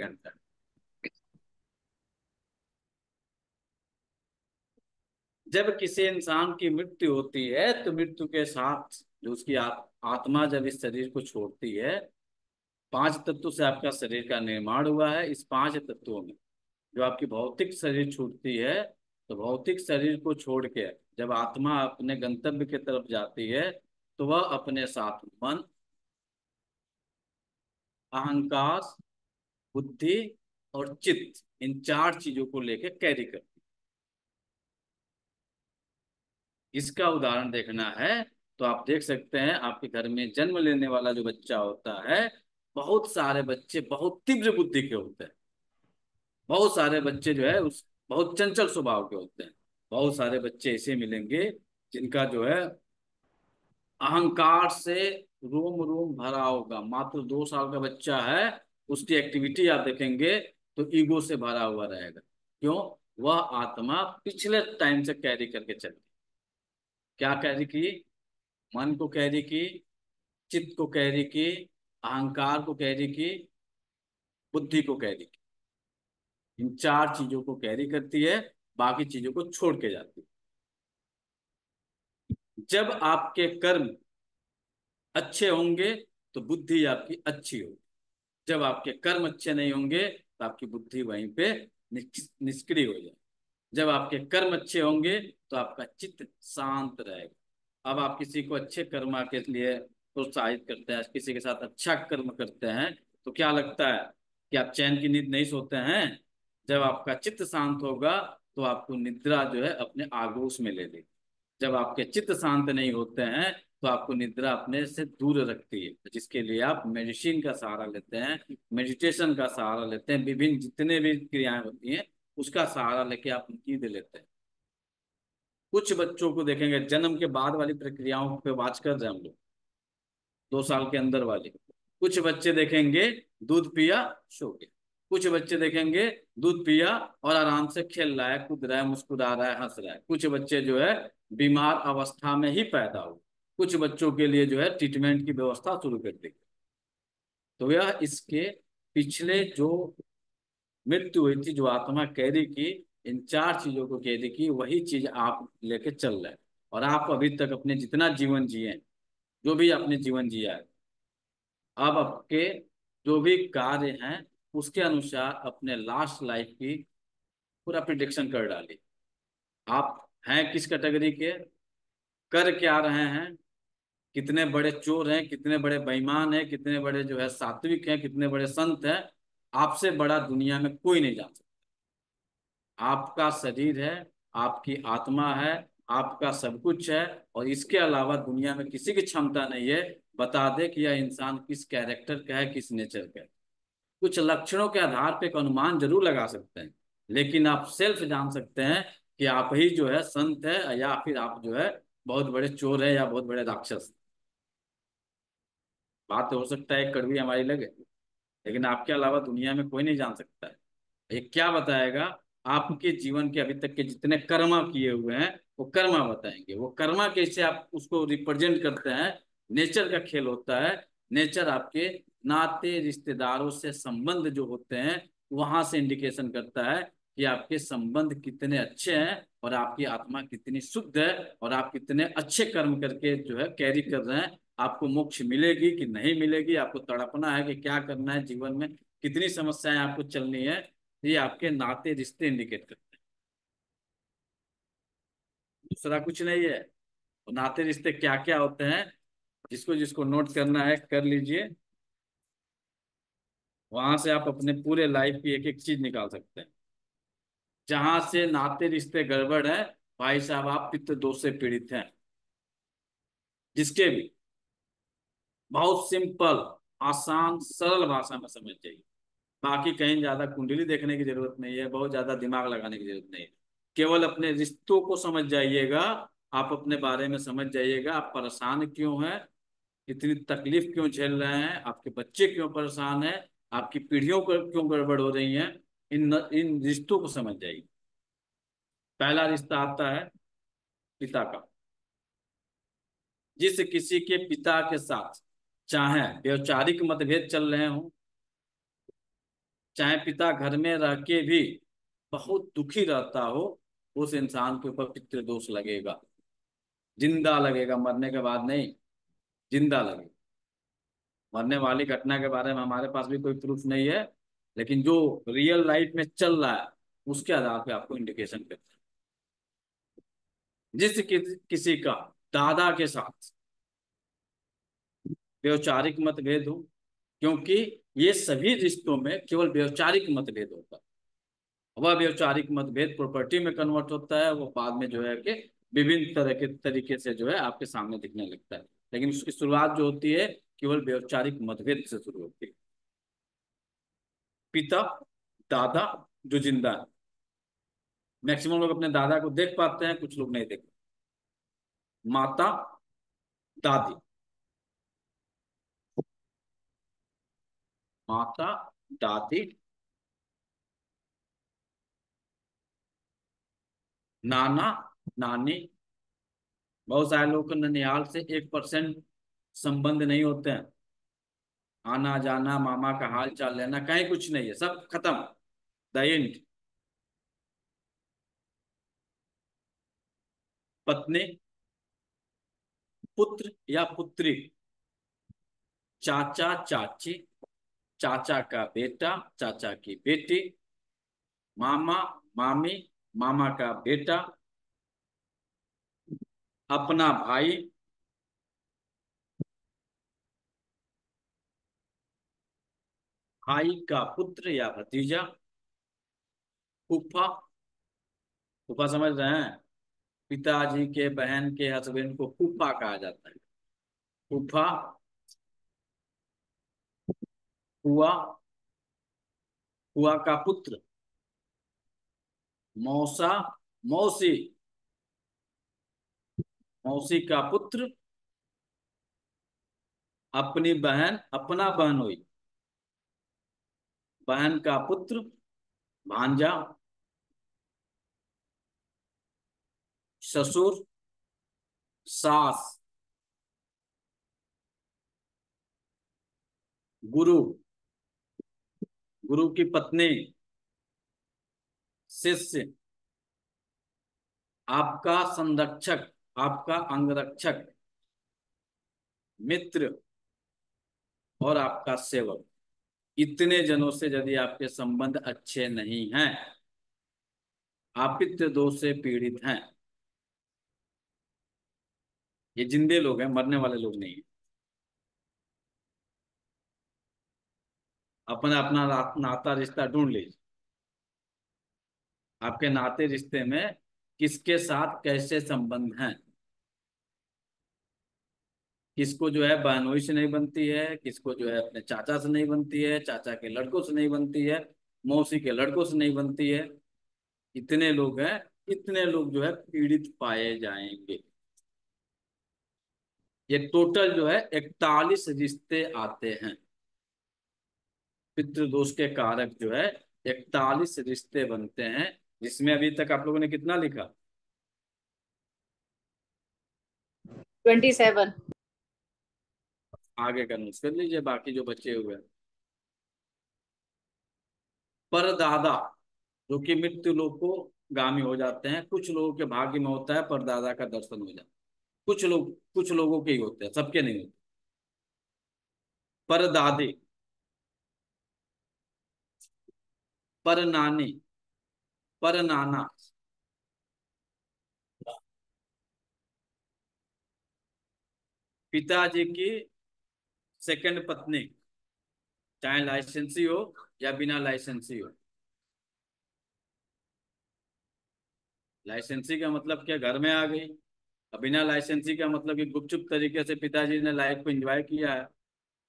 घंटा। जब किसी इंसान की मृत्यु होती है तो मृत्यु के साथ जो उसकी आत्मा जब इस शरीर को छोड़ती है, पांच तत्वों से आपका शरीर का निर्माण हुआ है। इस पांच तत्वों में जो आपकी भौतिक शरीर छूटती है, तो भौतिक शरीर को छोड़ के जब आत्मा अपने गंतव्य की तरफ जाती है, तो वह अपने साथ मन, अहंकार, बुद्धि और चित्त, इन चार चीजों को लेकर कैरी करती है। इसका उदाहरण देखना है तो आप देख सकते हैं, आपके घर में जन्म लेने वाला जो बच्चा होता है, बहुत सारे बच्चे बहुत तीव्र बुद्धि के होते हैं। बहुत सारे बच्चे जो है उस बहुत चंचल स्वभाव के होते हैं। बहुत सारे बच्चे ऐसे मिलेंगे जिनका जो है अहंकार से रोम रोम भरा होगा। मात्र 2 साल का बच्चा है, उसकी एक्टिविटी आप देखेंगे तो ईगो से भरा हुआ रहेगा। क्यों? वह आत्मा पिछले टाइम से कैरी करके चली। क्या कैरी की? मन को कैरी की, चित्त को कैरी की, अहंकार को कैरी की, बुद्धि को कैरी की। इन चार चीजों को कैरी करती है, बाकी चीजों को छोड़ के जाती है। जब आपके कर्म अच्छे होंगे तो बुद्धि आपकी अच्छी होगी। जब आपके कर्म अच्छे नहीं होंगे तो आपकी बुद्धि वहीं पे निष्क्रिय हो जाए। जब आपके कर्म अच्छे होंगे तो आपका चित्त शांत रहेगा। अब आप किसी को अच्छे कर्म के लिए प्रोत्साहित करते हैं, किसी के साथ अच्छा कर्म करते हैं, तो क्या लगता है कि आप चैन की नींद नहीं सोते हैं? जब आपका चित्त शांत होगा तो आपको निद्रा जो है अपने आगोश में ले लेगी। जब आपके चित्त शांत नहीं होते हैं तो आपको निद्रा अपने से दूर रखती है, जिसके लिए आप मेडिसिन का सहारा लेते हैं, मेडिटेशन का सहारा लेते हैं, विभिन्न जितने भी क्रियाएं होती हैं उसका सहारा लेके आप नींद लेते हैं। कुछ बच्चों को देखेंगे, जन्म के बाद वाली प्रक्रियाओं पे बात कर रहे हैं हम लोग, 2 साल के अंदर वाली। कुछ बच्चे देखेंगे दूध पिया सो गए। कुछ बच्चे देखेंगे दूध पिया और आराम से खेल रहा है, कूद रहा है, मुस्कुरा रहा है, हंस रहा है। कुछ बच्चे जो है बीमार अवस्था में ही पैदा हुए। कुछ बच्चों के लिए जो है ट्रीटमेंट की व्यवस्था शुरू कर दी। तो यह इसके पिछले जो मृत्यु हुई थी, जो आत्मा कैदी की, इन चार चीजों को कैदी की, वही चीज आप लेके चल रहे हैं। और आप अभी तक अपने जितना जीवन जिए, जो भी आपने जीवन जिया है, अब आपके जो भी कार्य हैं उसके अनुसार अपने लास्ट लाइफ की पूरा प्रिडिक्शन कर डाली। आप हैं किस कैटेगरी के, कर क्या रहे हैं, कितने बड़े चोर हैं, कितने बड़े बेईमान हैं, कितने बड़े जो है सात्विक हैं, कितने बड़े संत हैं, आपसे बड़ा दुनिया में कोई नहीं जान सकता। आपका शरीर है, आपकी आत्मा है, आपका सब कुछ है। और इसके अलावा दुनिया में किसी की क्षमता नहीं है बता दे कि यह इंसान किस कैरेक्टर का है, किस नेचर का है। कुछ लक्षणों के आधार पे एक अनुमान जरूर लगा सकते हैं, लेकिन आप सेल्फ जान सकते हैं कि आप ही जो है संत है, या फिर आप जो है बहुत बड़े चोर है या बहुत बड़े राक्षस। बात तो हो सकता है कड़वी हमारी लगे, लेकिन आपके अलावा दुनिया में कोई नहीं जान सकता है। ये क्या बताएगा? आपके जीवन के अभी तक के जितने कर्मा किए हुए हैं वो कर्मा बताएंगे। वो कर्मा कैसे आप उसको रिप्रेजेंट करते हैं, नेचर का खेल होता है। नेचर आपके नाते रिश्तेदारों से संबंध जो होते हैं वहां से इंडिकेशन करता है कि आपके संबंध कितने अच्छे हैं और आपकी आत्मा कितनी शुद्ध है, और आप कितने अच्छे कर्म करके जो है कैरी कर रहे हैं। आपको मोक्ष मिलेगी कि नहीं मिलेगी, आपको तड़पना है कि क्या करना है जीवन में, कितनी समस्याएं आपको चलनी है, ये आपके नाते रिश्ते इंडिकेट करते हैं। दूसरा कुछ नहीं है। तो नाते रिश्ते क्या क्या होते हैं, जिसको जिसको नोट करना है कर लीजिए। वहां से आप अपने पूरे लाइफ की एक एक चीज निकाल सकते हैं। जहां से नाते रिश्ते गड़बड़ है, भाई साहब आप पितृ दोष से पीड़ित हैं। जिसके भी, बहुत सिंपल, आसान सरल भाषा में समझ जाइए। बाकी कहीं ज्यादा कुंडली देखने की जरूरत नहीं है, बहुत ज्यादा दिमाग लगाने की जरूरत नहीं है। केवल अपने रिश्तों को समझ जाइएगा। आप अपने बारे में समझ जाइएगा, आप परेशान क्यों हैं, इतनी तकलीफ क्यों झेल रहे हैं, आपके बच्चे क्यों परेशान हैं, आपकी पीढ़ियों को क्यों गड़बड़ हो रही हैं। इन रिश्तों को समझ जाइए। पहला रिश्ता आता है पिता का। जिस किसी के पिता के साथ चाहे व्यवचारिक मतभेद चल रहे हों, चाहे पिता घर में रह के भी बहुत दुखी रहता हो, उस इंसान के ऊपर पितृदोष लगेगा। जिंदा लगेगा, मरने के बाद नहीं, जिंदा लगेगा। मरने वाली घटना के बारे में हमारे पास भी कोई प्रूफ नहीं है, लेकिन जो रियल लाइफ में चल रहा है उसके आधार पे आपको इंडिकेशन करता है। किसी का दादा के साथ व्यवचारिक मतभेद हो, क्योंकि ये सभी रिश्तों में केवल व्यवचारिक मतभेद होता है। वह व्यवचारिक मतभेद प्रॉपर्टी में कन्वर्ट होता है, वो बाद में जो है कि विभिन्न तरह के तरीके से जो है आपके सामने दिखने लगता है, लेकिन उसकी शुरुआत जो होती है केवल व्यवचारिक मतभेद से शुरू होती है। पिता, दादा जो जिंदा है, मैक्सिमम लोग अपने दादा को देख पाते हैं, कुछ लोग नहीं देख। माता, दादी, माता, दादी, नाना, नानी। बहुत सारे लोग को ननिहाल से 1% संबंध नहीं होते हैं। आना जाना, मामा का हाल चाल लेना, कहीं कुछ नहीं है, सब खत्म। The end. पत्नी, पुत्र या पुत्री, चाचा चाची, चाचा का बेटा, चाचा की बेटी, मामा, मामी, मामा का बेटा, अपना भाई, भाई का पुत्र या भतीजा, फूफा। फूफा समझ रहे हैं? पिताजी के बहन के हस्बैंड को फूफा कहा जाता है। फूफा, फुआ, फुआ का पुत्र, मौसा, मौसी, मौसी का पुत्र, अपनी बहन, अपना बहन हुई, बहन का पुत्र, भांजा, ससुर, सास, गुरु, गुरु की पत्नी, शिष्य, आपका संरक्षक, आपका अंगरक्षक, मित्र और आपका सेवक। इतने जनों से यदि आपके संबंध अच्छे नहीं हैं, आप पितृ दोष से पीड़ित हैं। ये जिंदे लोग हैं, मरने वाले लोग नहीं हैं। अपना अपना नाता रिश्ता ढूंढ लीजिए। आपके नाते रिश्ते में किसके साथ कैसे संबंध हैं। किसको जो है बहनोई से नहीं बनती है, किसको जो है अपने चाचा से नहीं बनती है, चाचा के लड़कों से नहीं बनती है, मौसी के लड़कों से नहीं बनती है। इतने लोग हैं, इतने लोग जो है पीड़ित पाए जाएंगे। ये टोटल जो है 41 रिश्ते आते हैं। पितृदोष के कारक जो है 41 रिश्ते बनते हैं, जिसमें अभी तक आप लोगों ने कितना लिखा? 27। आगे का नोट कर लीजिए, बाकी जो बचे हुए हैं। परदादा, जो कि मृत्यु लोग को गामी हो जाते हैं। कुछ लोगों के भाग्य में होता है परदादा का दर्शन हो जाता है। कुछ लोगों के ही होते हैं, सबके नहीं होते। परदादी, पर नानी, पर नाना, पिताजी की सेकंड पत्नी, चाहे लाइसेंसी हो या बिना लाइसेंसी हो। लाइसेंसी का मतलब क्या, घर में आ गई। अब बिना लाइसेंसी का मतलब कि गुपचुप तरीके से पिताजी ने लाइफ को एंजॉय किया है,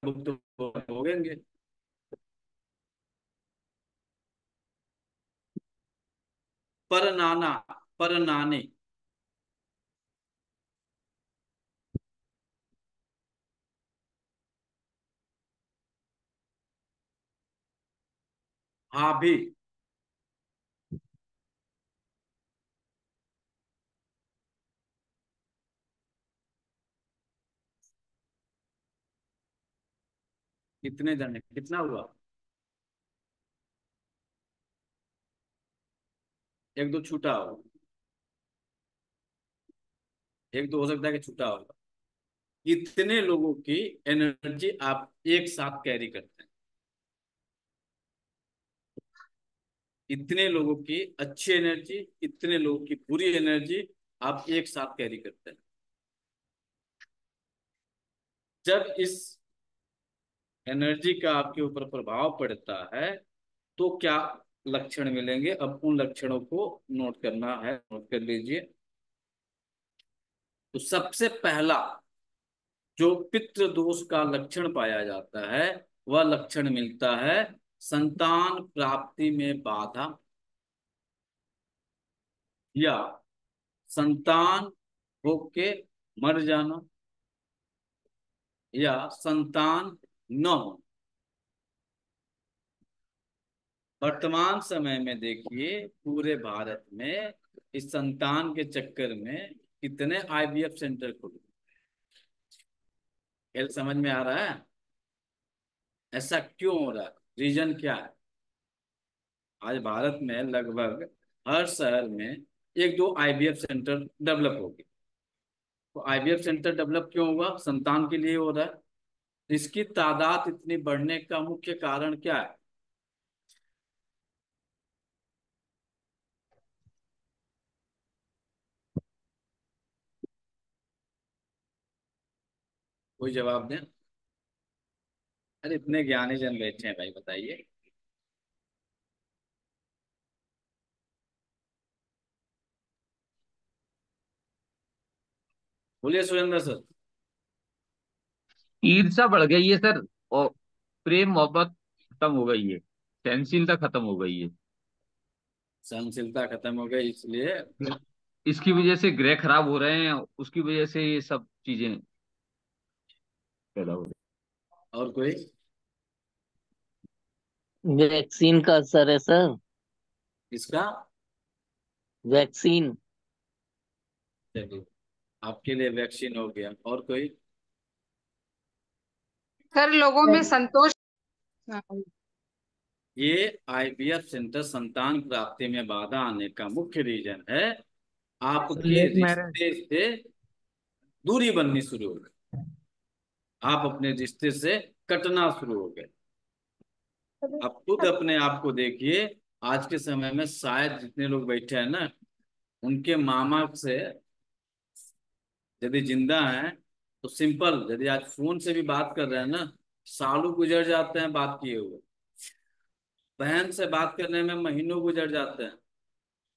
गुप्त भोगेंगे। पर नाना, पर नानी, भाभी, कितने जने, कितना हुआ? एक दो छूटा होगा, एक दो हो सकता है कि छूटा होगा। इतने लोगों की एनर्जी आप एक साथ कैरी करते हैं। इतने लोगों की अच्छी एनर्जी, इतने लोगों की बुरी एनर्जी आप एक साथ कैरी करते हैं। जब इस एनर्जी का आपके ऊपर प्रभाव पड़ता है तो क्या लक्षण मिलेंगे, अब उन लक्षणों को नोट करना है, नोट कर लीजिए। तो सबसे पहला जो पितृ दोष का लक्षण पाया जाता है, वह लक्षण मिलता है संतान प्राप्ति में बाधा, या संतान होके मर जाना, या संतान न हो। वर्तमान समय में देखिए पूरे भारत में इस संतान के चक्कर में कितने आईवीएफ सेंटर खुले। खेल समझ में आ रहा है? ऐसा क्यों हो रहा है, रीजन क्या है? आज भारत में लगभग हर शहर में एक दो आईवीएफ सेंटर डेवलप हो गए। तो आईवीएफ सेंटर डेवलप क्यों हुआ? संतान के लिए हो रहा है। इसकी तादाद इतनी बढ़ने का मुख्य कारण क्या है? कोई जवाब दें। अरे इतने ज्ञानी जन बैठे हैं भाई, बताइए। बोलिए सुरेंद्र सर। ईर्ष्या बढ़ गई है सर। और प्रेम मोहब्बत खत्म हो गई है। सहनशीलता खत्म हो गई है। सहनशीलता खत्म हो गई इसलिए। इसकी वजह से ग्रह खराब हो रहे हैं। उसकी वजह से ये सब चीजें पैदा हो रही और कोई? वैक्सीन का असर है सर। इसका? वैक्सीन। चलिए, आपके लिए वैक्सीन हो गया। और कोई? सर लोगों में संतोष। हाँ, ये आईवीएफ सेंटर संतान प्राप्ति में बाधा आने का मुख्य रीजन है है। आपके लेट मैरिज। रिश्ते से दूरी बननी शुरू हो गई। आप अपने रिश्ते से कटना शुरू हो गए। आप खुद अपने आप को देखिए। आज के समय में शायद जितने लोग बैठे हैं ना, उनके मामा से यदि जिंदा हैं तो सिंपल, यदि आज फोन से भी बात कर रहे हैं ना, सालों गुजर जाते हैं बात किए हुए। बहन से बात करने में महीनों गुजर जाते हैं।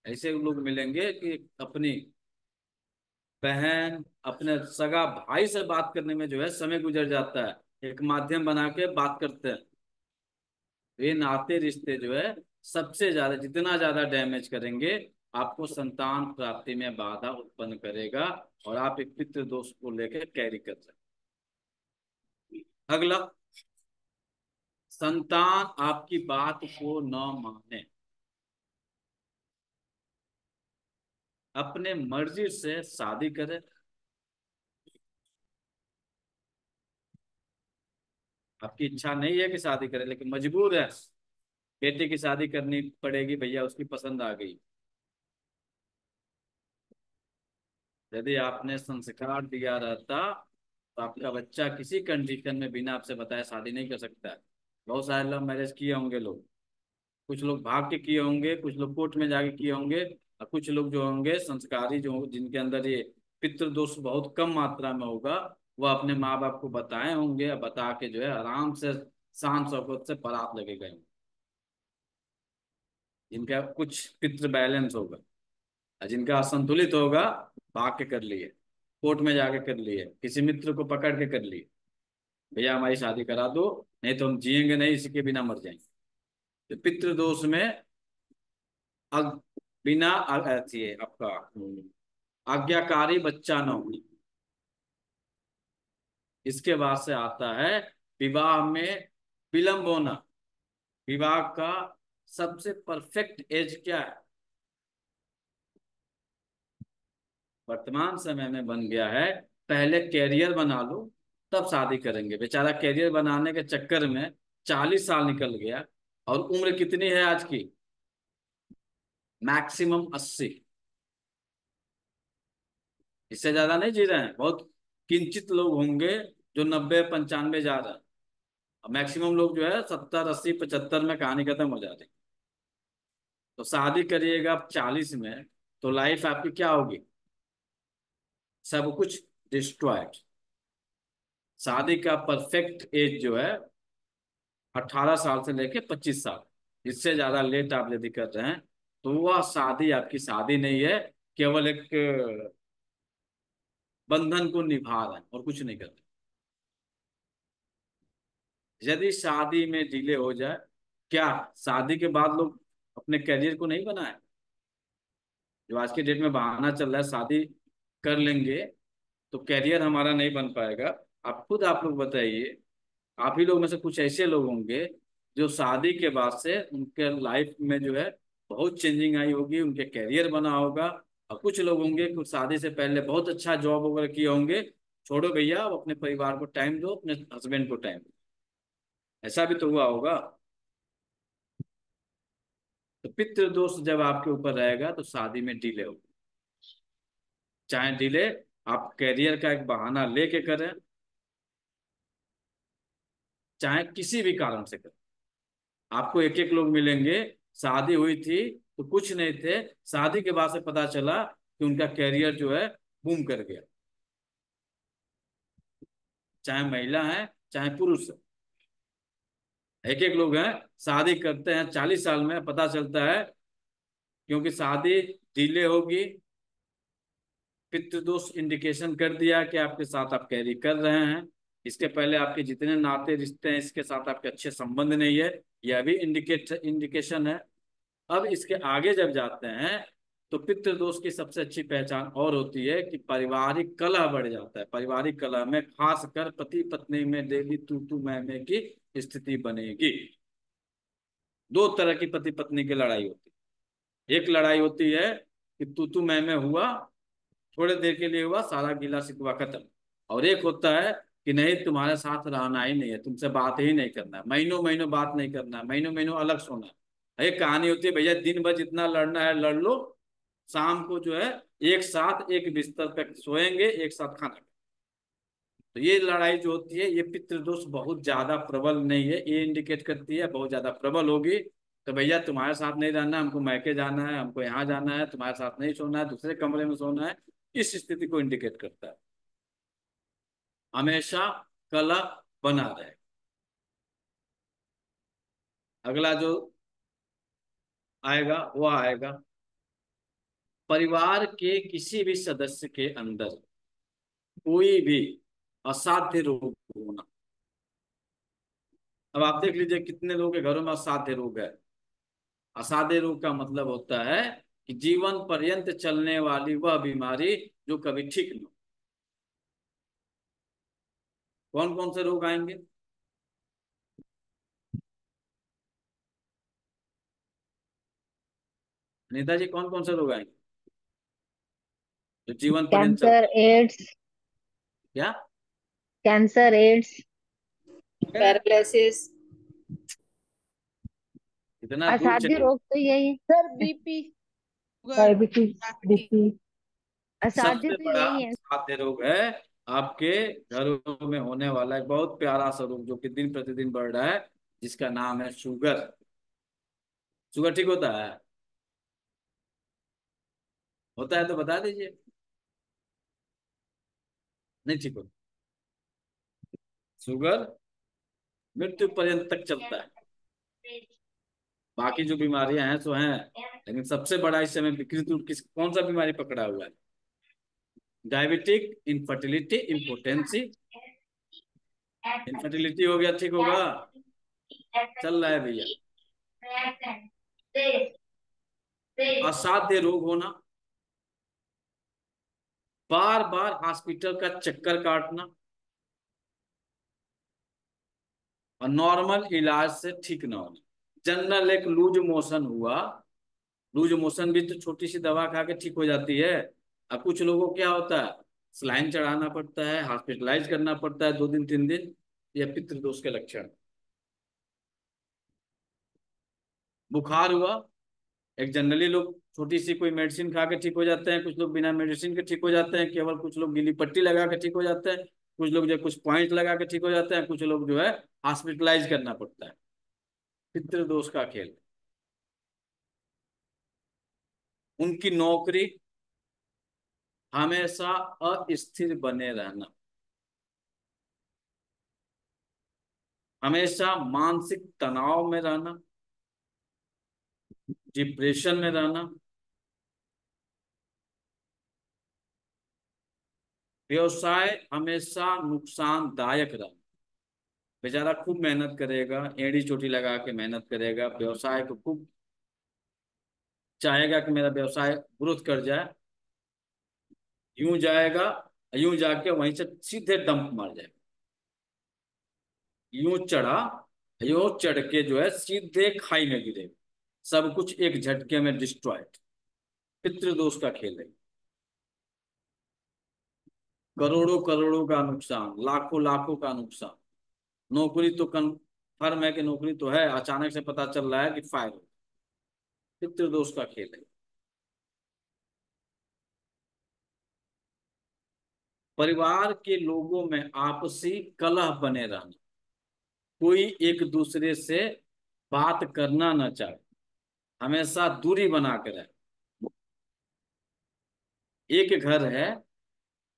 ऐसे लोग मिलेंगे कि अपनी बहन, अपने सगा भाई से बात करने में जो है समय गुजर जाता है, एक माध्यम बना के बात करते हैं। ये नाते रिश्ते जो है सबसे ज्यादा, जितना ज्यादा डैमेज करेंगे, आपको संतान प्राप्ति में बाधा उत्पन्न करेगा और आप एक पितृ दोष को लेकर कैरी कर सकते हैं। अगला, संतान आपकी बात को न माने, अपने मर्जी से शादी करे। आपकी इच्छा नहीं है कि शादी करे, लेकिन मजबूर है, बेटे की शादी करनी पड़ेगी, भैया उसकी पसंद आ गई। यदि आपने संस्कार दिया रहता तो आपका बच्चा किसी कंडीशन में बिना आपसे बताए शादी नहीं कर सकता है। बहुत सारे लव मैरिज किए होंगे लोग। कुछ लोग भाग के किए होंगे, कुछ लोग कोर्ट में जाके किए होंगे, और कुछ लोग जो होंगे संस्कारी, जो जिनके अंदर ये पितृदोष बहुत कम मात्रा में होगा, वह अपने माँ बाप को बताए होंगे, और बता के जो है आराम से शान शौकत से बारात लगे गए होंगे। जिनका कुछ पितृ बैलेंस होगा और जिनका असंतुलित होगा, भाग के कर लिए, कोर्ट में जाके कर लिए, किसी मित्र को पकड़ के कर लिए, भैया हमारी शादी करा दो, नहीं तो हम जिएंगे नहीं, इसी के बिना मर जाएंगे। तो पितृदोष में अग, बिना अथी है आपका आज्ञाकारी बच्चा न होना। इसके बाद से आता है विवाह में विलंब होना। विवाह का सबसे परफेक्ट एज क्या है? वर्तमान समय में बन गया है, पहले कैरियर बना लो तब शादी करेंगे। बेचारा कैरियर बनाने के चक्कर में 40 साल निकल गया, और उम्र कितनी है आज की? मैक्सिमम 80। इससे ज्यादा नहीं जी रहे हैं। बहुत किंचित लोग होंगे जो 90 95 जा रहे हैं। मैक्सिमम लोग जो है 70 80 75 में कहानी खत्म हो जाती है। तो शादी करिएगा आप 40 में, तो लाइफ आपकी क्या होगी? सब कुछ डिस्ट्रॉयड। शादी का परफेक्ट एज जो है 18 साल से लेके 25 साल। इससे ज्यादा लेट आप यदि कर रहे हैं तो वह शादी आपकी शादी नहीं है, केवल एक बंधन को निभा रहे हैं और कुछ नहीं कर रहे। यदि शादी में डिले हो जाए, क्या शादी के बाद लोग अपने करियर को नहीं बनाए? जो आज के डेट में बहाना चल रहा है शादी कर लेंगे तो करियर हमारा नहीं बन पाएगा। आप खुद आप लोग बताइए, आप ही लोग में से कुछ ऐसे लोग होंगे जो शादी के बाद से उनके लाइफ में जो है बहुत चेंजिंग आई होगी, उनके करियर बना होगा। और कुछ लोग होंगे कुछ शादी से पहले बहुत अच्छा जॉब वगैरह किए होंगे। छोड़ो भैया, अब अपने परिवार को टाइम दो, अपने हस्बैंड को टाइम दो। ऐसा भी तो हुआ होगा। तो पितृ दोष जब आपके ऊपर रहेगा तो शादी में डिले होगा। चाहे डिले आप करियर का एक बहाना लेके करें, चाहे किसी भी कारण से करें। आपको एक एक लोग मिलेंगे, शादी हुई थी तो कुछ नहीं थे, शादी के बाद से पता चला कि उनका करियर जो है बूम कर गया। चाहे महिला है चाहे पुरुष है। एक एक लोग हैं शादी करते हैं 40 साल में, पता चलता है क्योंकि शादी डिले होगी, पितृदोष इंडिकेशन कर दिया कि आपके साथ आप कैरी कर रहे हैं। इसके पहले आपके जितने नाते रिश्ते हैं इसके साथ आपके अच्छे संबंध नहीं है, यह भी इंडिकेशन है। अब इसके आगे जब जाते हैं तो पितृदोष की सबसे अच्छी पहचान और होती है कि पारिवारिक कलह बढ़ जाता है। पारिवारिक कलह में खासकर पति पत्नी में डेली तू मैं की स्थिति बनेगी। दो तरह की पति पत्नी की लड़ाई होती है। एक लड़ाई होती है कि तू मैं हुआ, थोड़े देर के लिए हुआ, सारा गिला शिकवा खत्म। और एक होता है कि नहीं, तुम्हारे साथ रहना ही नहीं है, तुमसे बात ही नहीं करना है, महीनों महीनों बात नहीं करना है, महीनों महीनों अलग सोना है। एक कहानी होती है भैया, दिन भर जितना लड़ना है लड़ लो, शाम को जो है एक साथ एक बिस्तर पे सोएंगे, एक साथ खाना खाएंगे। तो ये लड़ाई जो होती है ये पितृदोष बहुत ज्यादा प्रबल नहीं है, ये इंडिकेट करती है बहुत ज्यादा प्रबल होगी तो भैया तुम्हारे साथ नहीं रहना, हमको मैके जाना है, हमको यहाँ जाना है, तुम्हारे साथ नहीं सोना है, दूसरे कमरे में सोना है। इस स्थिति को इंडिकेट करता है। हमेशा कलह बना रहे। अगला जो आएगा वो आएगा परिवार के किसी भी सदस्य के अंदर कोई भी असाध्य रोग होना। अब आप देख लीजिए कितने लोगों के घरों में असाध्य रोग है। असाध्य रोग का मतलब होता है कि जीवन पर्यंत चलने वाली वह बीमारी जो कभी ठीक न हो। कौन कौन से रोग आएंगे? नेताजी कौन कौन से रोग आएंगे जो जीवन पर्यंत कैंसर, चलते हैं? एड्स। क्या? Cancer, AIDS. पैरालिसिस। इतना दूर असाध्य चलिए। रोग तो यही है। Sir BP, sugar, diabetes, diabetes. BP. असाध्य सबसे तो बड़ा यही है। असाध्य रोग है आपके घरों में होने वाला एक बहुत प्यारा सा रोग जो कि दिन प्रतिदिन बढ़ रहा है, जिसका नाम है शुगर। शुगर ठीक होता है? होता है तो बता दीजिए। नहीं ठीक होता। शुगर मृत्यु पर्यंत तक चलता है। बाकी जो बीमारियां हैं सो हैं, लेकिन सबसे बड़ा इस समय विकृत रूप किस कौन सा बीमारी पकड़ा हुआ है? Diabetic, infertility, impotency. इनफर्टिलिटी हो गया, ठीक होगा? चल रहा है भैया। असाध्य रोग होना, बार बार हॉस्पिटल का चक्कर काटना और नॉर्मल इलाज से ठीक ना होना। जनरल एक लूज मोशन हुआ, लूज मोशन भी तो छोटी सी दवा खा के ठीक हो जाती है। अब कुछ लोगों को क्या होता है, सलाइन चढ़ाना पड़ता है, हॉस्पिटलाइज करना पड़ता है 2 दिन 3 दिन। यह पितृदोष के लक्षण। बुखार हुआ, एक जनरली लोग छोटी सी कोई मेडिसिन खा के ठीक हो जाते हैं, कुछ लोग बिना मेडिसिन के ठीक हो जाते हैं, केवल कुछ लोग गीली पट्टी लगा के ठीक हो जाते हैं, कुछ लोग जो कुछ पॉइंट लगा के ठीक हो जाते हैं, कुछ लोग जो है हॉस्पिटलाइज करना पड़ता है। पितृदोष का खेल। उनकी नौकरी हमेशा अस्थिर बने रहना, हमेशा मानसिक तनाव में रहना, डिप्रेशन में रहना, व्यवसाय हमेशा नुकसानदायक रहना। बेचारा खूब मेहनत करेगा, एड़ी चोटी लगा के मेहनत करेगा, व्यवसाय को खूब चाहेगा कि मेरा व्यवसाय ग्रोथ कर जाए, यूं जाएगा, यूं जाके वहीं से सीधे डंप मार जाएगा। यूं चढ़ा, यूं चढ़ के जो है सीधे खाई में गिरेगा, सब कुछ एक झटके में डिस्ट्रॉयड। पितृदोष का खेल है। करोड़ों करोड़ों का नुकसान, लाखों लाखों का नुकसान। नौकरी तो कन्फर्म है कि नौकरी तो है, अचानक से पता चल रहा है कि फायर हो। पितृदोष का खेल है। परिवार के लोगों में आपसी कलह बने रहना, कोई एक दूसरे से बात करना न चाहे, हमेशा दूरी बना के रहे। एक घर है,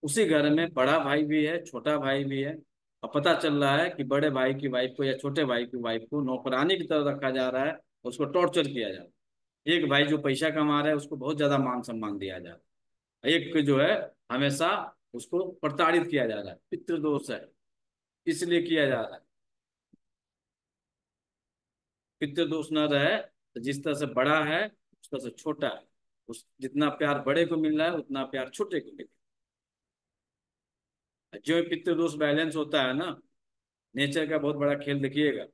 उसी घर में बड़ा भाई भी है, छोटा भाई भी है, और पता चल रहा है कि बड़े भाई की वाइफ को या छोटे भाई की वाइफ को नौकरानी की तरह रखा जा रहा है, उसको टॉर्चर किया जा रहा है। एक भाई जो पैसा कमा रहा है उसको बहुत ज्यादा मान सम्मान दिया जा रहा है, एक जो है हमेशा उसको प्रताड़ित किया जा रहा है। पितृदोष है, इसलिए किया जा रहा है। पितृदोष न रहे तो जिस तरह से बड़ा है उस तरह से छोटा है, उस जितना प्यार बड़े को मिल रहा है उतना प्यार छोटे को मिल रहा है। जो पितृदोष बैलेंस होता है ना, नेचर का बहुत बड़ा खेल देखिएगा।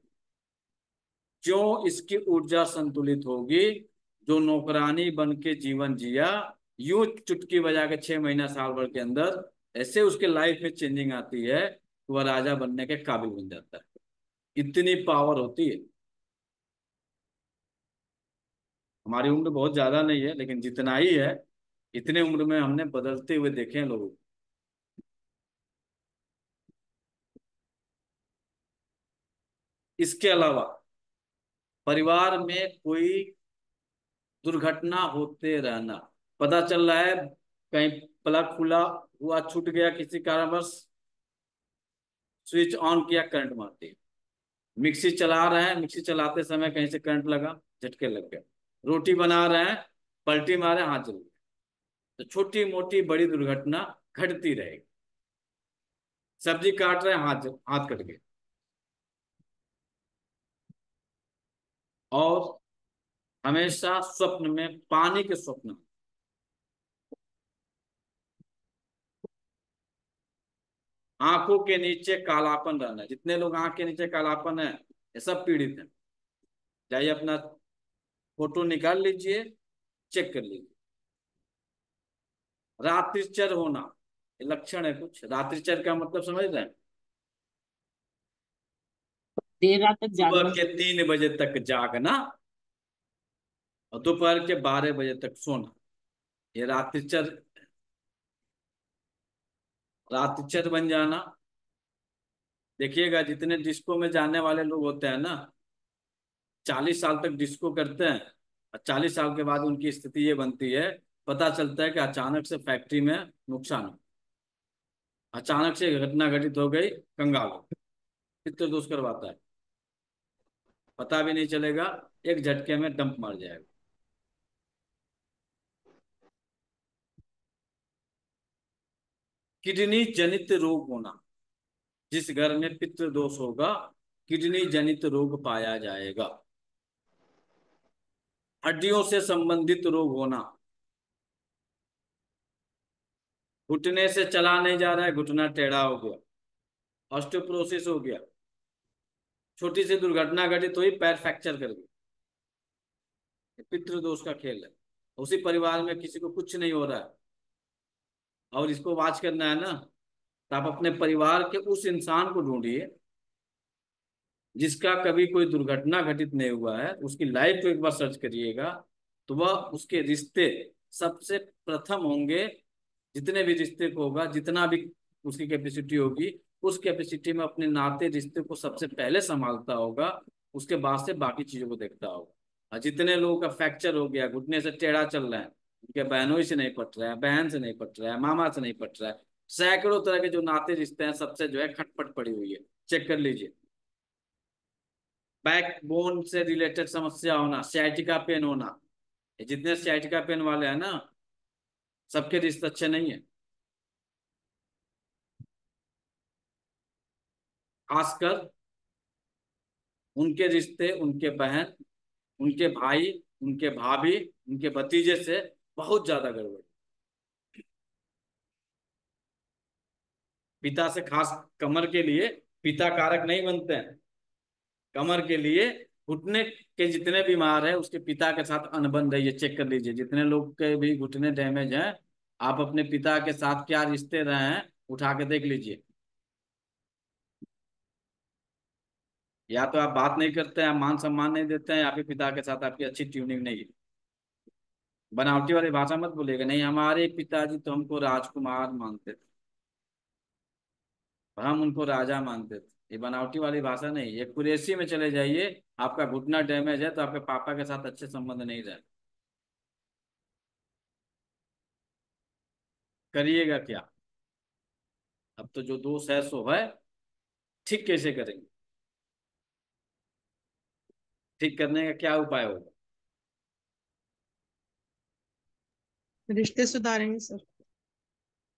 जो इसकी ऊर्जा संतुलित होगी, जो नौकरानी बन के जीवन जिया, यूं चुटकी बजा के 6 महीना साल भर के अंदर ऐसे उसके लाइफ में चेंजिंग आती है कि वह राजा बनने के काबिल बन जाता है। इतनी पावर होती है। हमारी उम्र बहुत ज्यादा नहीं है, लेकिन जितना ही है इतने उम्र में हमने बदलते हुए देखे हैं लोगों को। इसके अलावा परिवार में कोई दुर्घटना होते रहना, पता चल रहा है कहीं प्लग खुला हुआ छूट गया, किसी कारणवश स्विच ऑन किया, करंट मार दिया। मिक्सी चला रहे हैं, मिक्सी चलाते समय कहीं से करंट लगा, झटके लग गया। रोटी बना रहे हैं, पलटी मारे, हाथ जल गया। तो छोटी मोटी बड़ी दुर्घटना घटती रहेगी। सब्जी काट रहे हैं, हाथ हाथ कट गया। और हमेशा स्वप्न में पानी के स्वप्न, आंखों के नीचे कालापन रहना। जितने लोग आंख के नीचे कालापन है ये सब पीड़ित है। जाइए अपना फोटो निकाल लीजिए, चेक कर लीजिए। रात्रिचर होना, ये लक्षण है कुछ। रात्रिचर का मतलब समझ रहे हैं? देर रात तक सुबह जागना। के 3 बजे तक जागना और दोपहर के 12 बजे तक सोना, ये रात्रिचर, रात्रिचर बन जाना। देखिएगा जितने डिस्को में जाने वाले लोग होते हैं ना, 40 साल तक डिस्को करते हैं और 40 साल के बाद उनकी स्थिति ये बनती है, पता चलता है कि अचानक से फैक्ट्री में नुकसान हो, अचानक से घटना घटित हो गई, कंगाल हो गए। पितृदोष करवाता है, पता भी नहीं चलेगा, एक झटके में डंप मार जाएगा। किडनी जनित रोग होना, जिस घर में पितृदोष होगा किडनी जनित रोग पाया जाएगा। हड्डियों से संबंधित रोग होना, घुटने से चला नहीं जा रहा है, घुटना टेढ़ा हो गया, ऑस्टियोपोरोसिस हो गया, छोटी सी दुर्घटना घटित हुई, पैर फ्रैक्चर कर गया। पितृदोष का खेल है। उसी परिवार में किसी को कुछ नहीं हो रहा है और इसको वाच करना है ना, तो आप अपने परिवार के उस इंसान को ढूंढिए जिसका कभी कोई दुर्घटना घटित नहीं हुआ है, उसकी लाइफ को एक बार सर्च करिएगा। तो वह उसके रिश्ते सबसे प्रथम होंगे। जितने भी रिश्ते को होगा, जितना भी उसकी कैपेसिटी होगी, उस कैपेसिटी में अपने नाते रिश्ते को सबसे पहले संभालता होगा। उसके बाद से बाकी चीजों को देखता होगा। और जितने लोगों का फ्रैक्चर हो गया, घुटने से टेढ़ा चल रहा है, उनके बहनों से नहीं पट रहा है, बहन से नहीं पट रहा है, मामा से नहीं पट रहा है, सैकड़ों तरह के जो नाते रिश्ते हैं सबसे जो है खटपट पड़ी हुई है। चेक कर लीजिए। बैक बोन से रिलेटेड समस्या होना, sciatica पेन होना, ये जितने sciatica पेन वाले हैं ना, सबके रिश्ते अच्छे नहीं है। खासकर उनके रिश्ते, उनके बहन, उनके भाई, उनके भाभी, उनके भतीजे से बहुत ज्यादा गड़बड़। पिता से खास कमर के लिए पिता कारक नहीं बनते हैं। कमर के लिए घुटने के जितने बीमार है उसके पिता के साथ अनबन रही है। चेक कर लीजिए, जितने लोग के भी घुटने डैमेज हैं, आप अपने पिता के साथ क्या रिश्ते रहे हैं उठा के देख लीजिए। या तो आप बात नहीं करते हैं, आप मान सम्मान नहीं देते हैं, या फिर पिता के साथ आपकी अच्छी ट्यूनिंग नहीं है। बनावटी वाली भाषा मत बोलिएगा, नहीं हमारे पिताजी तो हमको राजकुमार मानते थे, हम उनको राजा मानते थे। ये बनावटी वाली भाषा नहीं, ये कुरेशी में चले जाइए। आपका घुटना डैमेज है तो आपके पापा के साथ अच्छे संबंध नहीं रहे, करिएगा क्या? अब तो जो दोष है सो है, ठीक कैसे करेंगे? ठीक करने का क्या उपाय होगा? रिश्ते सुधारेंगे सर।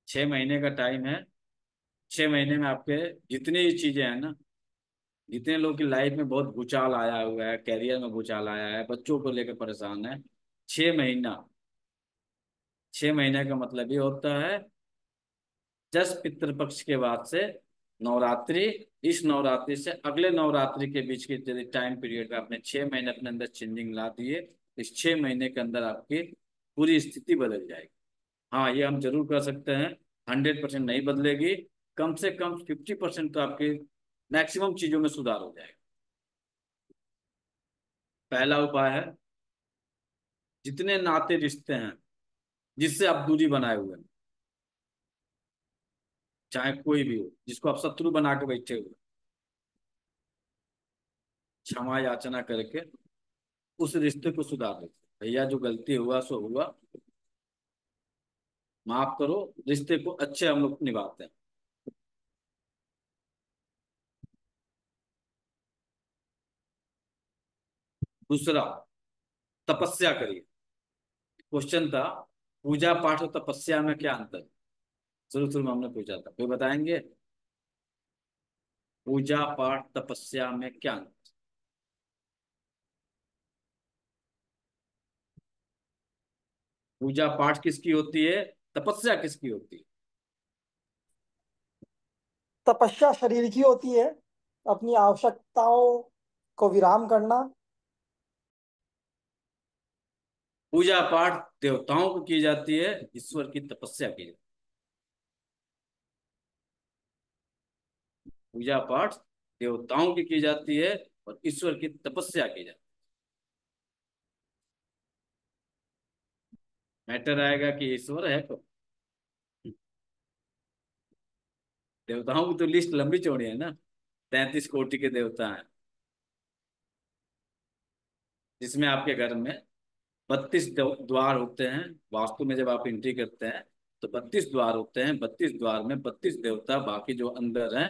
6 महीने का टाइम है। 6 महीने में आपके जितनी ही चीजें हैं ना, जितने लोग की लाइफ में बहुत भूचाल आया हुआ है, कैरियर में भूचाल आया है, बच्चों को लेकर परेशान है, 6 महीना, 6 महीने का मतलब ये होता है जस्ट पितृपक्ष के बाद से नवरात्रि। इस नवरात्रि से अगले नवरात्रि के बीच के यदि टाइम पीरियड में आपने 6 महीने अपने अंदर चेंजिंग ला दिए, तो इस 6 महीने के अंदर आपकी पूरी स्थिति बदल जाएगी। हाँ, ये हम जरूर कर सकते हैं। 100% नहीं बदलेगी, कम से कम 50% तो आपकी मैक्सिमम चीजों में सुधार हो जाएगा। पहला उपाय है, जितने नाते रिश्ते हैं जिससे आप दूरी बनाए हुए हैं, चाहे कोई भी हो, जिसको आप शत्रु बना के बैठे हुए, क्षमा याचना करके उस रिश्ते को सुधार दो। भैया जो गलती हुआ सो हुआ, माफ करो, रिश्ते को अच्छे हम लोग निभाते हैं। दूसरा, तपस्या करिए। क्वेश्चन था, पूजा पाठ और तपस्या में क्या अंतर है? शुरू शुरू में हमने पूछा था, कोई बताएंगे? पूजा पाठ तपस्या में क्या अंतर? पूजा पाठ किसकी होती है, तपस्या किसकी होती है? तपस्या शरीर की होती है, अपनी आवश्यकताओं को विराम करना। पूजा पाठ देवताओं को की जाती है, ईश्वर की तपस्या की जाती है। पूजा पाठ देवताओं की जाती है और ईश्वर की तपस्या की जाती है। मैटर आएगा कि ईश्वर है तो देवताओं की तो लिस्ट लंबी चौड़ी है ना। 33 कोटि के देवता हैं, जिसमें आपके घर में 32 द्वार होते हैं। वास्तु में जब आप एंट्री करते हैं तो 32 द्वार होते हैं। 32 द्वार में 32 देवता, बाकी जो अंदर हैं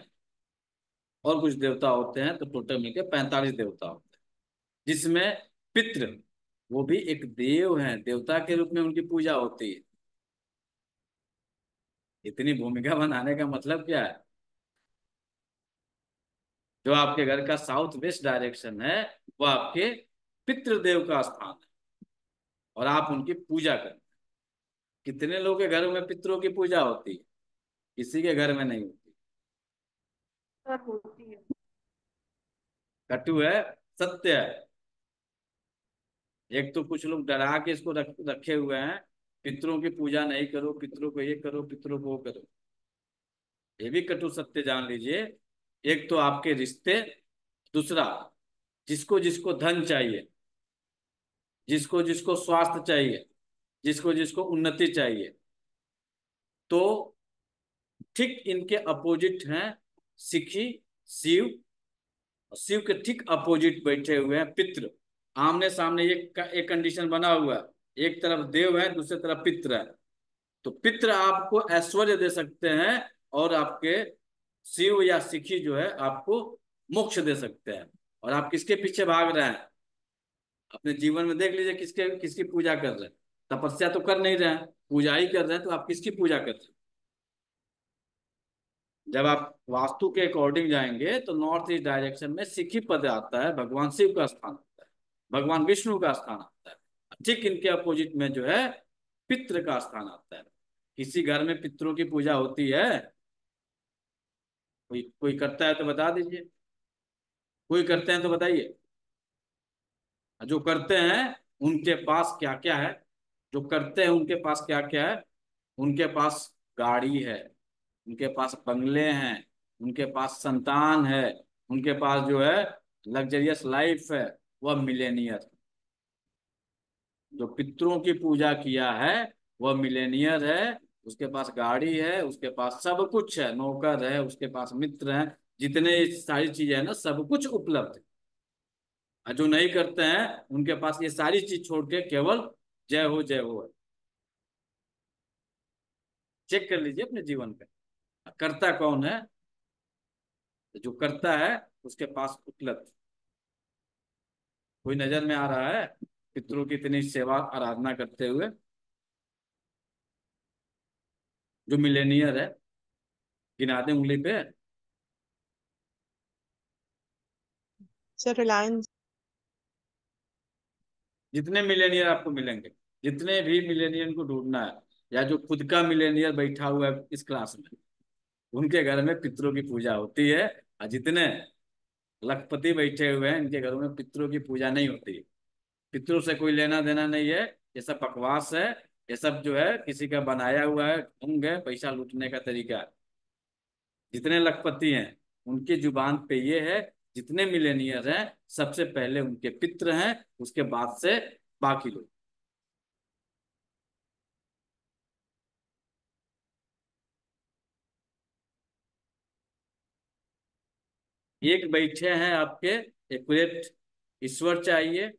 और कुछ देवता होते हैं, तो टोटल मिलकर 45 देवता होते हैं। जिसमें पितृ, वो भी एक देव हैं, देवता के रूप में उनकी पूजा होती है। इतनी भूमिका बनाने का मतलब क्या है? जो आपके घर का साउथ वेस्ट डायरेक्शन है, वो आपके पितृदेव का स्थान है और आप उनकी पूजा करें। कितने लोगों के घरों में पितरों की पूजा होती है? किसी के घर में नहीं होती। सर होती है। कटु है, सत्य है। एक तो कुछ लोग डरा के इसको रखे हुए हैं, पितरों की पूजा नहीं करो, पितरों को ये करो, पितरों को वो करो। ये भी कटु सत्य जान लीजिए। एक तो आपके रिश्ते, दूसरा जिसको जिसको धन चाहिए, जिसको जिसको स्वास्थ्य चाहिए, जिसको जिसको उन्नति चाहिए, तो ठीक इनके अपोजिट हैं सिखी, शिव। शिव के ठीक अपोजिट बैठे हुए हैं पितृ। आमने सामने एक कंडीशन बना हुआ है, एक तरफ देव है, दूसरी तरफ पितृ है। तो पितृ आपको ऐश्वर्य दे सकते हैं, और आपके शिव या सिखी जो है आपको मोक्ष दे सकते हैं। और आप किसके पीछे भाग रहे हैं? अपने जीवन में देख लीजिए, किसके किसकी पूजा कर रहे हैं। तपस्या तो कर नहीं रहे हैं, पूजा ही कर रहे हैं, तो आप किसकी पूजा कर रहे हैं? जब आप वास्तु के अकॉर्डिंग जाएंगे तो नॉर्थ ईस्ट डायरेक्शन में सिखी पद आता है, भगवान शिव का स्थान आता है, भगवान विष्णु का स्थान आता है। ठीक इनके अपोजिट में जो है पितृ का स्थान आता है। किसी घर में पितरों की पूजा होती है? कोई कोई करता है तो बता दीजिए, कोई करते हैं तो बताइए। जो करते हैं उनके पास क्या क्या है? जो करते हैं उनके पास क्या क्या है? उनके पास गाड़ी है, उनके पास बंगले हैं, उनके पास संतान है, उनके पास जो है लग्जरियस लाइफ है। वह मिलेनियर। जो पितरों की पूजा किया है वह मिलेनियर है। उसके पास गाड़ी है, उसके पास सब कुछ है, नौकर है, उसके पास मित्र हैं, जितने सारी चीजें हैं ना, सब कुछ उपलब्ध है। और जो नहीं करते हैं उनके पास ये सारी चीज छोड़ के केवल जय हो है। चेक कर लीजिए अपने जीवन पे, करता कौन है? जो करता है उसके पास उपलब्ध। कोई नजर में आ रहा है पितरों की इतनी सेवा आराधना करते हुए? जो मिलेनियर है, गिना दें उंगली पे। सर रिलायंस। जितने मिलेनियर आपको मिलेंगे, जितने भी मिलेनियर को ढूंढना है, या जो खुद का मिलेनियर बैठा हुआ है इस क्लास में, उनके घर में पितरों की पूजा होती है। और जितने लखपति बैठे हुए हैं इनके घरों में पितरों की पूजा नहीं होती। पितरों से कोई लेना देना नहीं है। ये सब बकवास है। ये सब जो है किसी का बनाया हुआ है, ढंग है, पैसा लूटने का तरीका है। जितने लखपति हैं उनकी जुबान पे ये है, जितने मिलेनियर हैं सबसे पहले उनके पितृ हैं, उसके बाद से बाकी लोग। एक बैठे हैं आपके एक्यूरेट ईश्वर चाहिए,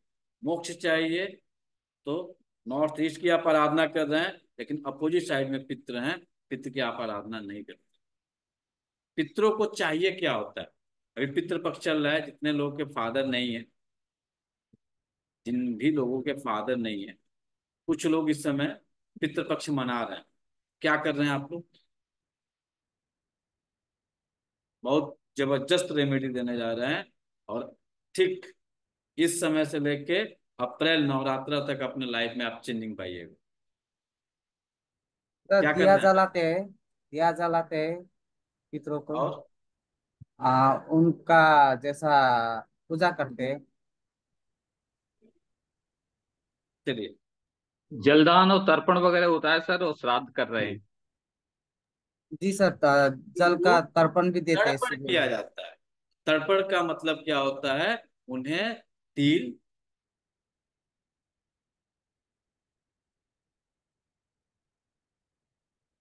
मोक्ष चाहिए, तो नॉर्थ ईस्ट की आप आराधना कर रहे हैं, लेकिन अपोजिट साइड में पितृ हैं, पितृ की आप आराधना नहीं करते। पितरों को चाहिए क्या होता है? अभी पितृ पक्ष चल रहा है, जितने लोगों के फादर नहीं है, जिन भी लोगों के फादर नहीं है, कुछ लोग इस समय पितृपक्ष मना रहे हैं। क्या कर रहे हैं आप लोग? बहुत जबरदस्त रेमेडी देने जा रहे हैं। और ठीक इस समय से लेके अप्रैल नवरात्र तक अपने लाइफ में आप चेंजिंग पाइएगा। तो क्या कर दिया रहे हैं? जलाते हैं, दिया जलाते हैं पितरों को। और उनका जैसा पूजा करते हैं। चलिए, जलदान और तर्पण वगैरह होता है सर, और श्राद्ध कर रहे हैं। जी सर, जल उनको का तर्पण भी देते हैं तर्पण सुबह किया में। जाता है। तर्पण का मतलब क्या होता है? उन्हें तिल,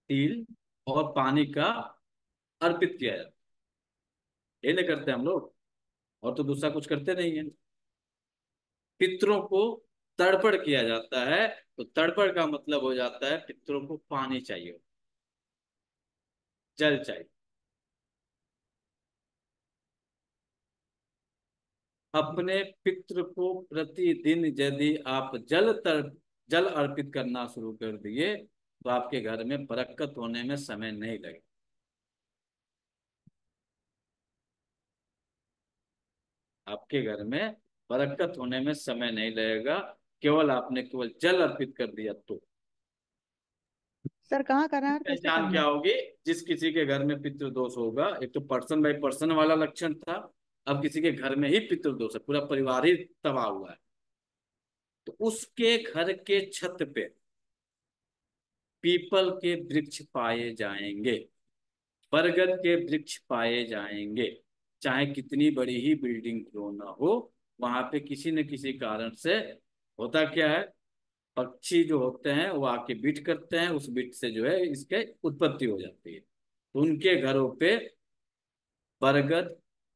तिल और पानी का अर्पित किया जाता है। ये नहीं करते हम लोग, और तो दूसरा कुछ करते नहीं है। पितरों को तर्पण किया जाता है। तो तर्पण का मतलब हो जाता है पितरों को पानी चाहिए, जल चाहिए। अपने पितृ को प्रतिदिन यदि आप जल अर्पित करना शुरू कर दिए तो आपके घर में बरकत होने में समय नहीं लगेगा। आपके घर में बरकत होने में समय नहीं लगेगा, केवल आपने केवल जल अर्पित कर दिया तो। सर कहाँ करना है और कैसे पहचान करना क्या है? होगी? जिस किसी के घर में पितृदोष होगा, एक तो पर्सन बाई पर्सन वाला लक्षण था, अब किसी के घर में ही पितृदोष है, पूरा परिवार ही तबाह हुआ है, तो उसके घर के छत पे पीपल के वृक्ष पाए जाएंगे, बरगद के वृक्ष पाए जाएंगे। चाहे कितनी बड़ी ही बिल्डिंग क्यों ना हो, वहां पे किसी न किसी कारण से होता क्या है, पक्षी जो होते हैं वो आके बीट करते हैं, उस बीट से जो है इसके उत्पत्ति हो जाती है। तो उनके घरों पे बरगद,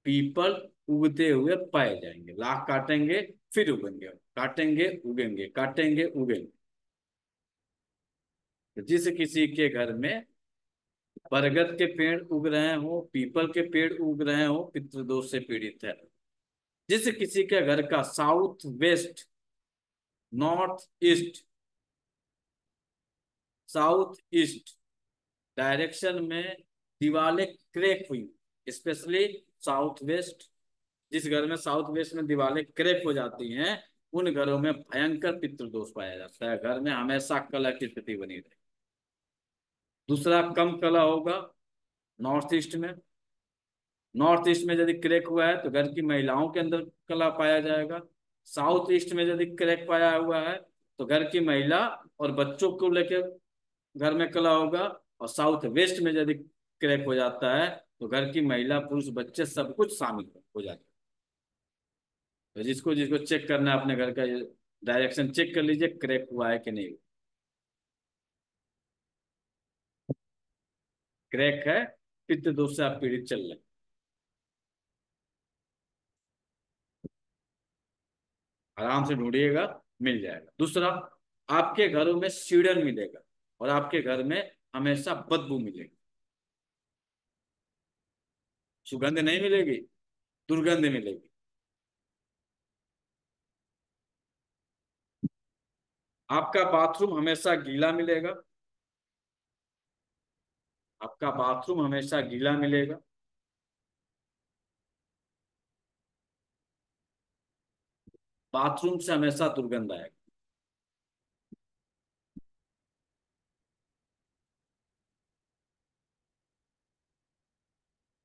पीपल उगते हुए पाए जाएंगे। लाख काटेंगे फिर उगेंगे, काटेंगे उगेंगे, काटेंगे उगेंगे। तो जिस किसी के घर में बरगद के पेड़ उग रहे हो, पीपल के पेड़ उग रहे हो, पितृदोष से पीड़ित है। जिस किसी के घर का south west, north east, south east direction में दीवारें क्रैक हुई, स्पेशली साउथ वेस्ट, जिस घर में साउथ वेस्ट में दीवारें क्रैक हो जाती हैं, उन घरों में भयंकर पितृदोष पाया जाता है। घर में हमेशा कलह की स्थिति बनी रहे। दूसरा, कम कलह होगा नॉर्थ ईस्ट में। नॉर्थ ईस्ट में यदि क्रैक हुआ है तो घर की महिलाओं के अंदर कलह पाया जाएगा। साउथ ईस्ट में यदि क्रैक पाया हुआ है तो घर की महिला और बच्चों को लेकर घर में कलह होगा। और साउथ वेस्ट में यदि क्रैक हो जाता है तो घर की महिला, पुरुष, बच्चे सब कुछ शामिल हो जाता है। तो जिसको जिसको चेक करना है अपने घर का डायरेक्शन चेक कर लीजिए, क्रैक हुआ है कि नहीं। क्रैक है, पित्त दोष से आप पीड़ित चल रहे हैं। आराम से ढूंढिएगा, मिल जाएगा। दूसरा, आपके घरों में सीड़न मिलेगा और आपके घर में हमेशा बदबू मिलेगी। सुगंध नहीं मिलेगी, दुर्गंध मिलेगी। आपका बाथरूम हमेशा गीला मिलेगा। आपका बाथरूम हमेशा गीला मिलेगा। बाथरूम से हमेशा दुर्गंध आएगा।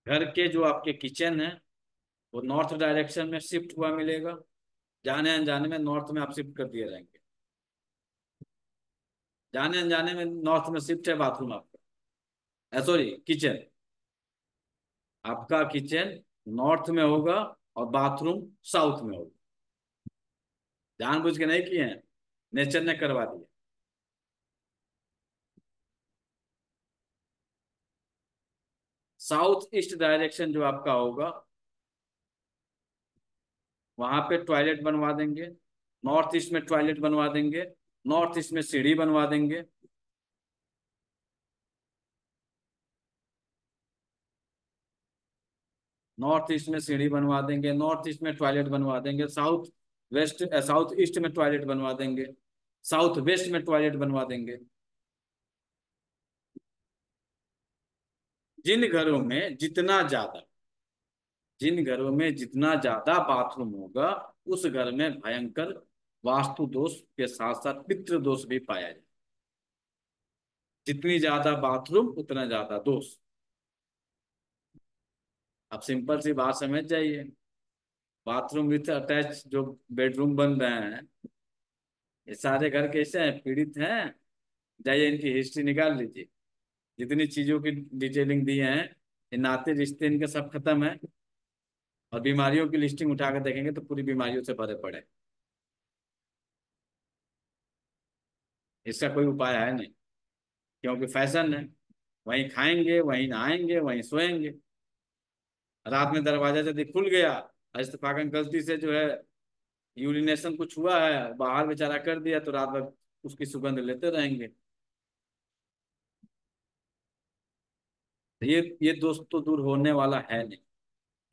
घर के जो आपके किचन है वो नॉर्थ डायरेक्शन में शिफ्ट हुआ मिलेगा। जाने अनजाने में नॉर्थ में आप शिफ्ट कर दिए जाएंगे। जाने अनजाने में नॉर्थ में शिफ्ट है बाथरूम आपका, सॉरी किचन। आपका किचन नॉर्थ में होगा और बाथरूम साउथ में होगा। जानबूझ के नहीं किए हैं, नेचर ने करवा दिया। साउथ ईस्ट डायरेक्शन जो आपका होगा वहां पे टॉयलेट बनवा देंगे। नॉर्थ ईस्ट में टॉयलेट बनवा देंगे। नॉर्थ ईस्ट में सीढ़ी बनवा देंगे। नॉर्थ ईस्ट में सीढ़ी बनवा देंगे, नॉर्थ ईस्ट में टॉयलेट बनवा देंगे। साउथ वेस्ट, साउथ ईस्ट में टॉयलेट बनवा देंगे। साउथ वेस्ट में टॉयलेट बनवा देंगे। जिन घरों में जितना ज्यादा जिन घरों में जितना ज्यादा बाथरूम होगा उस घर में भयंकर वास्तु दोष के साथ साथ पितृ दोष भी पाया जाए। जितनी ज्यादा बाथरूम उतना ज्यादा दोष। अब सिंपल सी बात समझ जाइए। बाथरूम विथ अटैच जो बेडरूम बन रहे हैं, ये सारे घर कैसे हैं, पीड़ित हैं। जाइए इनकी हिस्ट्री निकाल लीजिए। जितनी चीजों की डिटेलिंग दी है, ये नाते रिश्ते इनके सब खत्म है। और बीमारियों की लिस्टिंग उठा कर देखेंगे तो पूरी बीमारियों से भरे पड़े। इसका कोई उपाय है नहीं, क्योंकि फैशन है। वहीं खाएंगे, वहीं नहाएंगे, वहीं सोएंगे। रात में दरवाजा यदि खुल गया, इत्तेफाकन गलती से जो है यूरिनेशन कुछ हुआ है, बाहर बेचारा कर दिया, तो रात भर उसकी सुगंध लेते रहेंगे। तो ये दोस्त तो दूर होने वाला है नहीं,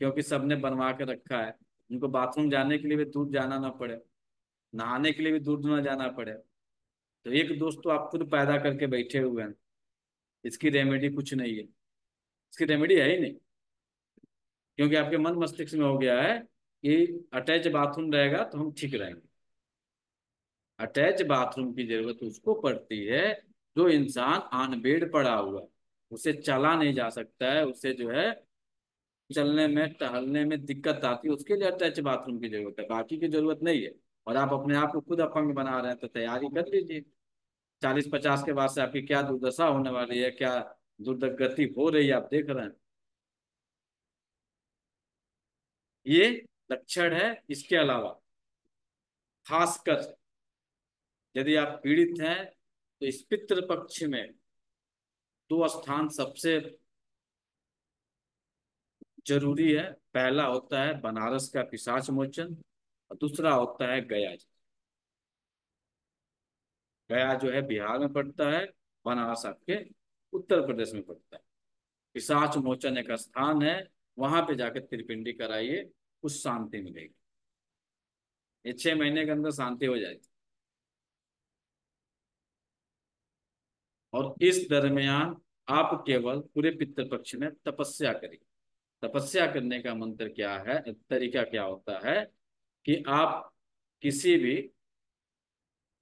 क्योंकि सबने बनवा के रखा है। उनको बाथरूम जाने के लिए भी दूर जाना ना पड़े, नहाने के लिए भी दूर ना जाना पड़े। तो एक दोस्त तो आप खुद पैदा करके बैठे हुए हैं। इसकी रेमेडी कुछ नहीं है, इसकी रेमेडी है ही नहीं। क्योंकि आपके मन मस्तिष्क में हो गया है कि अटैच बाथरूम रहेगा तो हम ठीक रहेंगे। अटैच बाथरूम की जरूरत उसको पड़ती है जो इंसान ऑन बेड पड़ा हुआ है, उसे चला नहीं जा सकता है, उसे जो है चलने में टहलने में दिक्कत आती है, उसके लिए अटैच बाथरूम की जरूरत है, बाकी की जरूरत नहीं है। और आप अपने आप को खुद अपंग बना रहे हैं तो तैयारी कर लीजिए। 40-50 के बाद से आपकी क्या दुर्दशा होने वाली है, क्या दुर्गति हो रही है, आप देख रहे हैं। ये लक्षण है। इसके अलावा खासकर यदि आप पीड़ित हैं तो इस पितृ पक्ष में दो स्थान सबसे जरूरी है। पहला होता है बनारस का पिशाच मोचन और दूसरा होता है गया। गया जो है बिहार में पड़ता है, बनारस आपके उत्तर प्रदेश में पड़ता है। पिशाच मोचन एक स्थान है, वहां पे जाकर त्रिपिंडी कराइए, कुछ शांति मिलेगी। ये 6 महीने के अंदर शांति हो जाएगी। और इस दरमियान आप केवल पूरे पितृपक्ष में तपस्या करिए। तपस्या करने का मंत्र क्या है, तरीका क्या होता है कि आप किसी भी,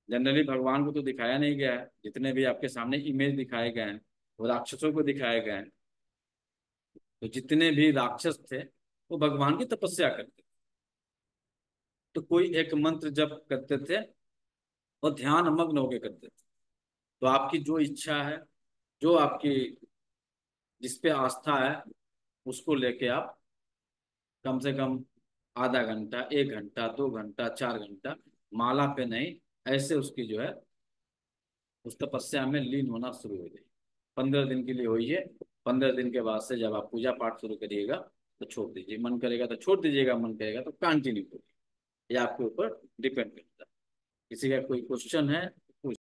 जनरली भगवान को तो दिखाया नहीं गया है, जितने भी आपके सामने इमेज दिखाए गए हैं वो राक्षसों को दिखाए गए हैं। तो जितने भी राक्षस थे वो भगवान की तपस्या करते थे, तो कोई एक मंत्र जप करते थे और ध्यान मग्न होकर करते थे। तो आपकी जो इच्छा है, जो आपकी जिस पे आस्था है, उसको लेके आप कम से कम आधा घंटा, 1 घंटा, 2 घंटा, 4 घंटा, माला पे नहीं, ऐसे उसकी जो है उस तपस्या में लीन होना शुरू हो जाए। 15 दिन के लिए होइए। 15 दिन के बाद से जब आप पूजा पाठ शुरू करिएगा तो छोड़ दीजिए, मन करेगा तो छोड़ दीजिएगा, मन करेगा तो कंटिन्यू करिए। ये आपके ऊपर डिपेंड करता है। किसी का कोई क्वेश्चन है